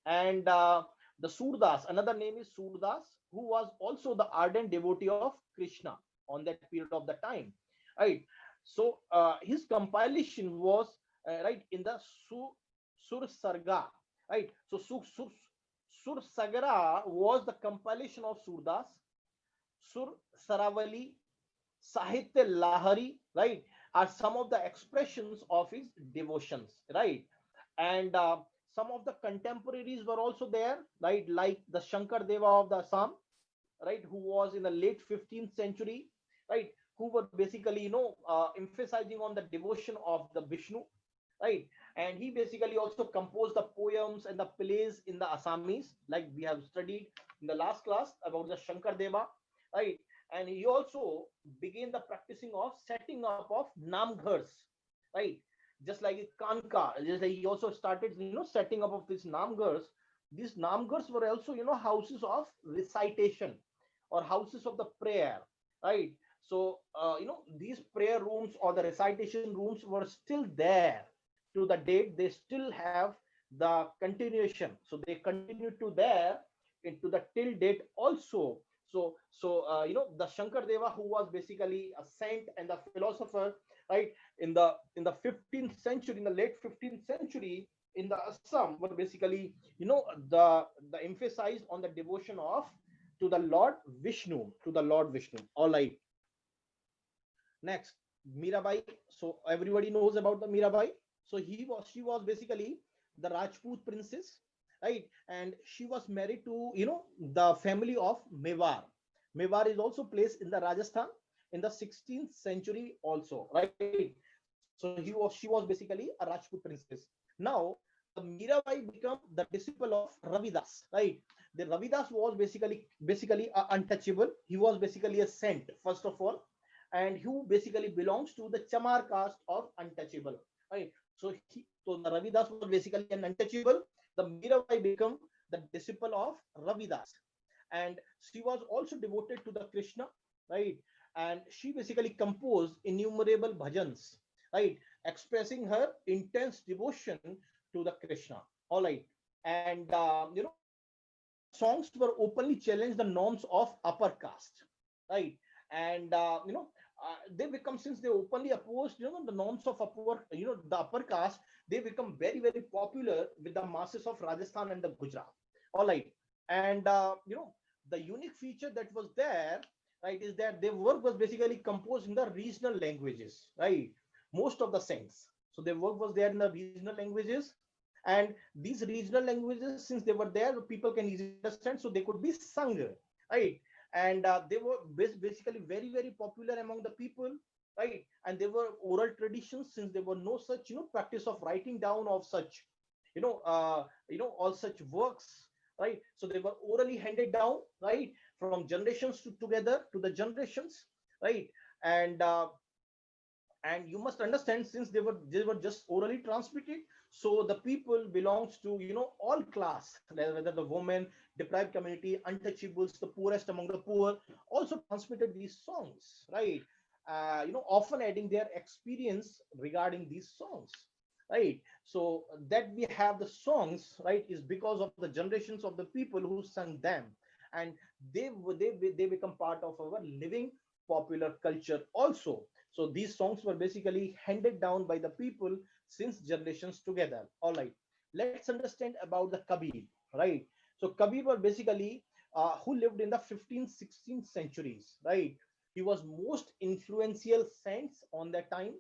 S1: And the Surdas, another name is Surdas, who was also the ardent devotee of Krishna on that period of the time, right? So his compilation was right in the Sur Sarga, right? So Sur Sagara was the compilation of Surdas, Sur Saravali, Sahitya Lahari, right, are some of the expressions of his devotions, right? And some of the contemporaries were also there, right, like the Shankar Deva of the Assam, right, who was in the late 15th century, right, who were basically, emphasizing on the devotion of the Vishnu, right? And he basically also composed the poems and the plays in the Assamese, like we have studied in the last class about the Shankar Deva, right? And he also began the practicing of setting up of namghars, right? Just like Kanka, just like he also started, setting up of these namghars. These namghars were also, houses of recitation or houses of the prayer, right? So, these prayer rooms or the recitation rooms were still there to the date. They still have the continuation. So they continue to there into the till date also. So, the Shankar Deva, who was basically a saint and a philosopher, right, in the 15th century, in the late 15th century, in the Assam, were basically, the emphasized on the devotion of to the Lord Vishnu, to the Lord Vishnu. All right. Next, Mirabai. So everybody knows about the Mirabai. So she was basically the Rajput princess, right? And she was married to, the family of Mewar. Mewar is also placed in the Rajasthan in the 16th century also, right? So she was basically a Rajput princess. Now the Mirabai become the disciple of Ravidas, right? The Ravidas was basically a untouchable. He was basically a saint first of all, and who basically belongs to the Chamar caste of untouchable. Right. So the Ravidas was basically an untouchable. The Mirabai become the disciple of Ravidas, and she was also devoted to the Krishna, right? And she basically composed innumerable bhajans, right, expressing her intense devotion to the Krishna. All right, and her songs were openly challenged the norms of upper caste, right? And they become, since they openly opposed, the norms of upper, the upper caste, they become very very popular with the masses of Rajasthan and the Gujarat. All right, and the unique feature that was there, right, is that their work was basically composed in the regional languages, right? Most of the saints, so their work was there in the regional languages, and these regional languages, since they were there, people can easily understand, so they could be sung, right? And they were basically very very popular among the people, right? And they were oral traditions, since there were no such, practice of writing down of such, all such works, right? So they were orally handed down, right, from generations to together to the generations, right? and and you must understand, since they were just orally transmitted, so the people belongs to, all class, whether the women, deprived community, untouchables, the poorest among the poor, also transmitted these songs, right? Often adding their experience regarding these songs, right? So that we have the songs, right, is because of the generations of the people who sung them, and they become part of our living popular culture also. So these songs were basically handed down by the people since generations together. All right, let's understand about the Kabir, right? So Kabir was basically who lived in the 15th, 16th centuries, right? He was most influential saints on that time,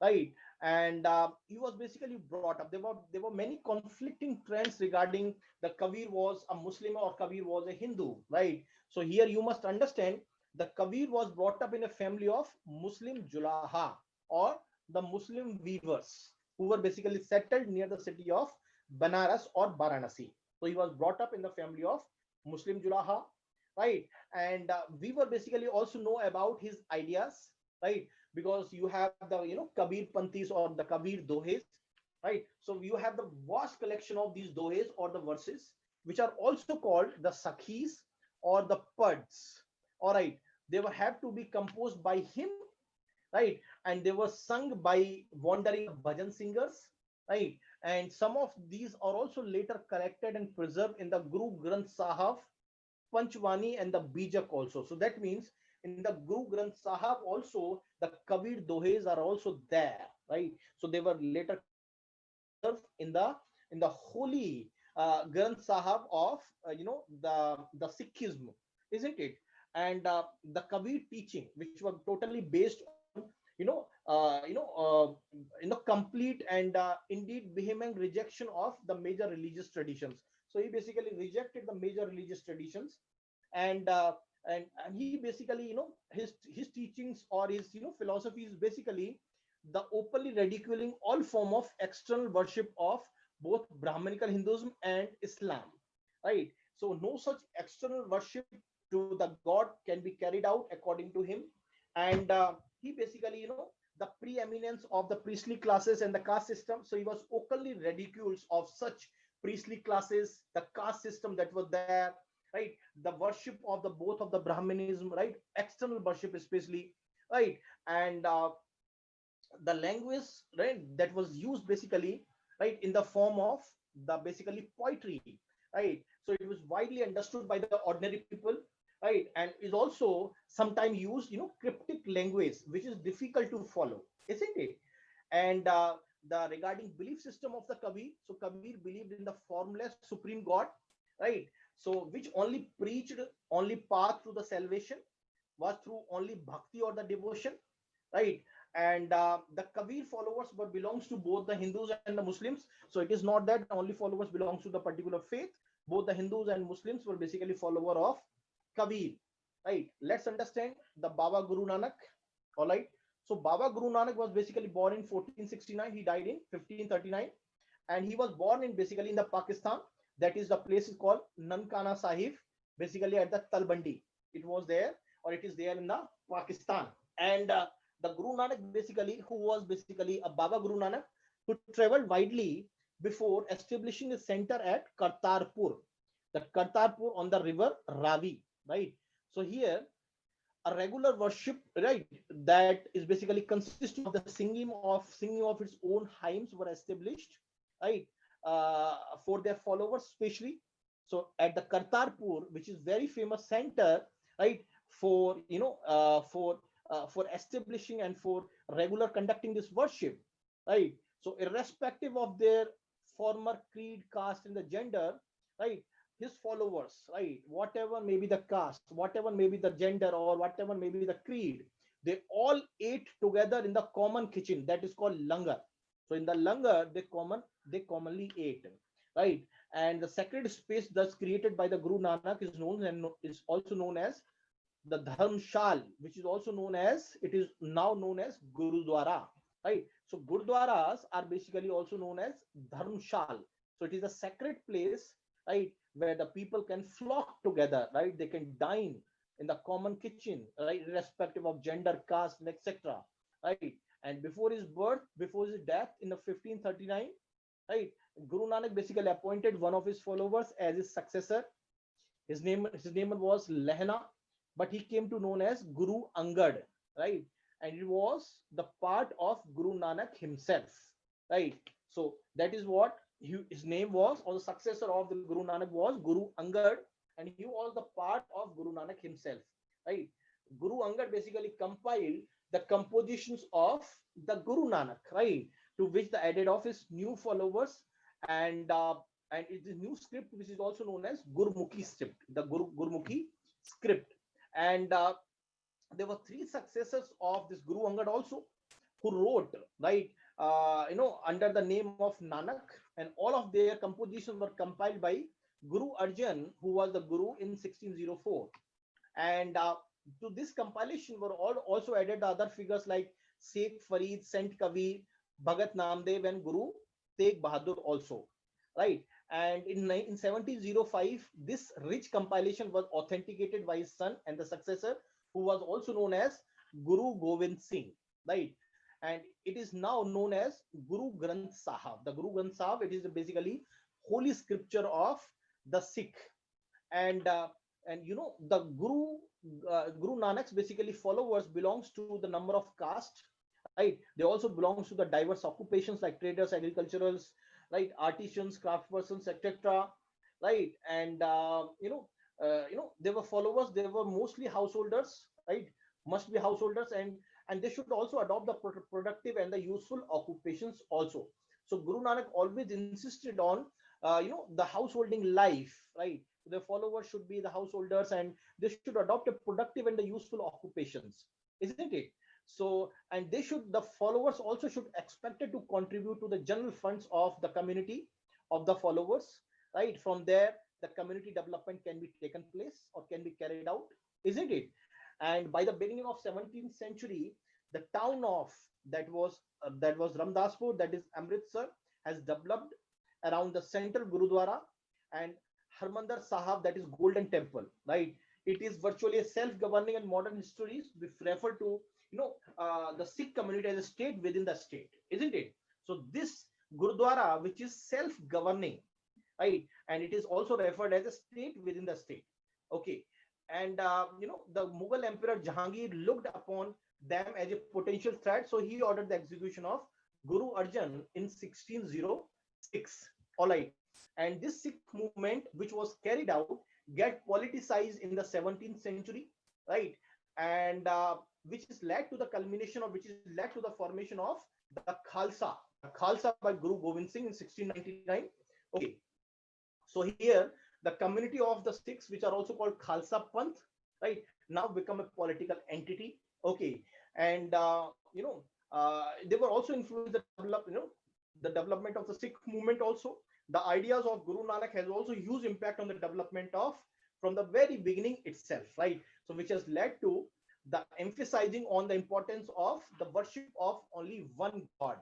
S1: right? And he was basically brought up. There were many conflicting trends regarding the Kabir was a Muslim or Kabir was a Hindu, right? So here you must understand the Kabir was brought up in a family of Muslim Julaha, or the Muslim weavers, who were basically settled near the city of Banaras or Varanasi. So he was brought up in the family of Muslim Julaha, right? And we were basically also know about his ideas, right? Because you have the, Kabir Panthis or the Kabir Dohes, right? So you have the vast collection of these Dohes or the verses, which are also called the Sakhis or the Pads. All right, they were have to be composed by him, right? And they were sung by wandering bhajan singers, right? and some of these are also later collected and preserved in the Guru Granth Sahib, Panchwani, and the Bijak also. So that means in the Guru Granth Sahib also the Kabir Dohes are also there, right? So they were later collected and preserved in the holy Granth Sahib of the Sikhism, isn't it? And the Kabir teaching, which were totally based on you know complete and indeed vehement rejection of the major religious traditions. So he basically rejected the major religious traditions, and he basically his teachings or his philosophy is basically the openly ridiculing all form of external worship of both Brahmanical Hinduism and Islam, right? So no such external worship to the god can be carried out according to him. And he basically the preeminence of the priestly classes and the caste system. So he was openly ridicules of such priestly classes, the caste system that was there, right? The worship of the both of the Brahmanism, right? External worship especially, right? And the language, right, that was used basically, right, in the form of the basically poetry, right? So it was widely understood by the ordinary people, right? And is also sometimes used cryptic language which is difficult to follow, isn't it? And the regarding belief system of the Kabir, so Kabir believed in the formless supreme god, right? So which only preached only path to the salvation was through only bhakti or the devotion, right? And the Kabir followers but belongs to both the Hindus and the Muslims. So it is not that only followers belongs to the particular faith. Both the Hindus and Muslims were basically follower of Kabir, right? Let's understand the Baba Guru Nanak. All right. So Baba Guru Nanak was basically born in 1469. He died in 1539, and he was born in basically in the Pakistan. That is the place is called Nankana Sahib, basically at the Talbandi. It was there, or it is there in the Pakistan. And the Guru Nanak basically, who was basically a Baba Guru Nanak, who traveled widely before establishing a center at Kartarpur, the Kartarpur on the river Ravi, right? So here a regular worship, right, that is basically consisting of the singing of its own hymns were established, right, for their followers especially. So at the Kartarpur, which is very famous center, right, for for establishing and for regular conducting this worship, right? So irrespective of their former creed, caste, and the gender, right, his followers, right, whatever may be the caste, whatever may be the gender, or whatever may be the creed, they all ate together in the common kitchen that is called langar. So in the langar, they commonly ate, right? And the sacred space thus created by the Guru Nanak is known and is also known as the Dharmshal, which is also known as, it is now known as Gurudwara, right? So Gurudwaras are basically also known as Dharmshal. So it is a sacred place, right, where the people can flock together, right? They can dine in the common kitchen, right, irrespective of gender, caste, and etc. Right? And before his birth, before his death in the 1539, right, Guru Nanak basically appointed one of his followers as his successor. His name was Lehna, but he came to known as Guru Angad, right? And it was the part of Guru Nanak himself, right? So that is what his name was, or the successor of the Guru Nanak was Guru Angad, and he was the part of Guru Nanak himself, right? Guru Angad basically compiled the compositions of the Guru Nanak, right? To which the added of his new followers, and and it is new script which is also known as Gurmukhi script, the Gurmukhi script. And there were three successors of this Guru Angad also, who wrote, right, under the name of Nanak, and all of their compositions were compiled by Guru Arjan, who was the Guru in 1604. And to this compilation were all also added other figures like Sheikh Farid, Sant Kabir, Bhagat Namdev, and Guru Tegh Bahadur also, right? And in 1705, this rich compilation was authenticated by his son and the successor, who was also known as Guru Govind Singh, right? And it is now known as Guru Granth Sahib. The Guru Granth Sahib, it is basically holy scripture of the Sikh. And the Guru Nanak's basically followers belongs to the number of caste, right? They also belongs to the diverse occupations like traders, agriculturals, right? Artisans, craftspersons, etc., right? And they were followers. They were mostly householders, right? Must be householders, and they should also adopt the productive and the useful occupations also. So Guru Nanak always insisted on the householding life, right? The followers should be the householders, and they should adopt a productive and the useful occupations, isn't it? So, and the followers also should expected to contribute to the general funds of the community of the followers, right? From there the community development can be taken place or can be carried out, isn't it? And by the beginning of 17th century, the town of that was Ramdaspur, that is Amritsar, has developed around the central Gurudwara and Harmandir Sahib, that is Golden Temple, right? It is virtually a self-governing, and modern histories we refer to the Sikh community as a state within the state, isn't it? So this Gurudwara, which is self-governing, right, and it is also referred as a state within the state. Okay, and the Mughal Emperor Jahangir looked upon them as a potential threat, so he ordered the execution of Guru Arjan in 1606. All right, and this Sikh movement, which was carried out, get politicized in the 17th century, right, and which is led to the culmination, or which is led to the formation of the Khalsa by Guru Gobind Singh in 1699. Okay, so here the community of the Sikhs, which are also called Khalsa Panth, right, now become a political entity. Okay, and they were also influenced the development of the Sikh movement also. The ideas of Guru Nanak has also huge impact on the development of from the very beginning itself, right? So which has led to the emphasizing on the importance of the worship of only one God,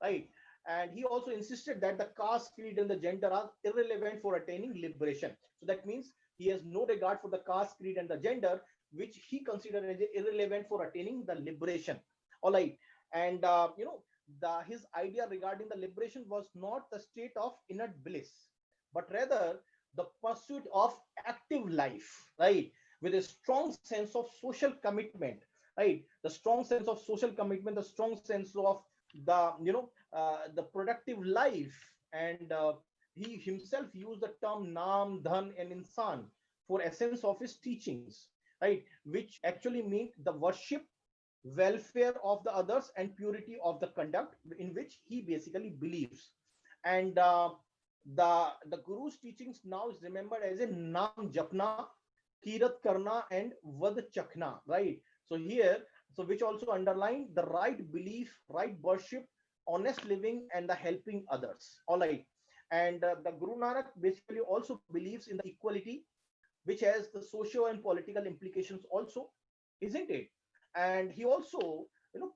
S1: right? And he also insisted that the caste, creed, and the gender are irrelevant for attaining liberation. So that means he has no regard for the caste, creed, and the gender, which he considered as irrelevant for attaining the liberation. All right, and his idea regarding the liberation was not the state of inert bliss, but rather the pursuit of active life, right, with a strong sense of social commitment, right, the strong sense of social commitment, the strong sense of the productive life, and he himself used the term Nam, Dhan, and Insan for essence of his teachings, right, which actually mean the worship, welfare of the others, and purity of the conduct in which he basically believes. And the Guru's teachings now is remembered as a Nam Japna, Kirat Karna, and Vad Chakna, right? So here, so which also underline the right belief, right worship, honest living, and the helping others. All right, and the Guru Nanak basically also believes in the equality, which has the socio and political implications also, isn't it? And he also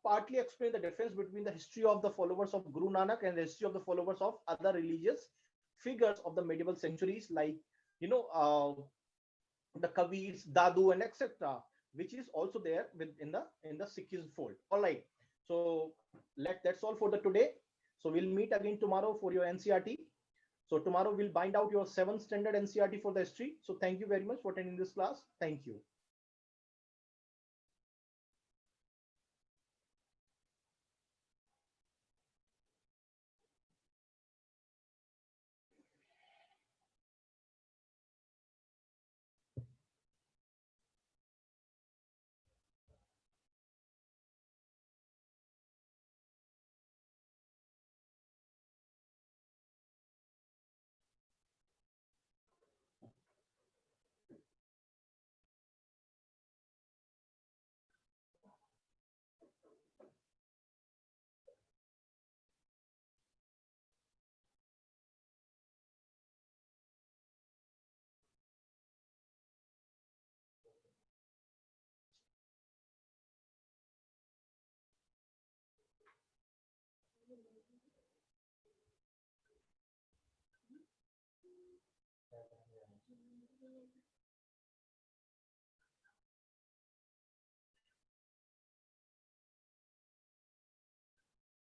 S1: partly explained the difference between the history of the followers of Guru Nanak and the history of the followers of other religious figures of the medieval centuries, like you know uh, the Kavirs, Dadu, and etc., which is also there in the Sikhism fold. All right, so that's all for the today. So we'll meet again tomorrow for your NCRT. So tomorrow we'll bind out your 7th standard NCRT for the history. So thank you very much for attending this class. Thank you.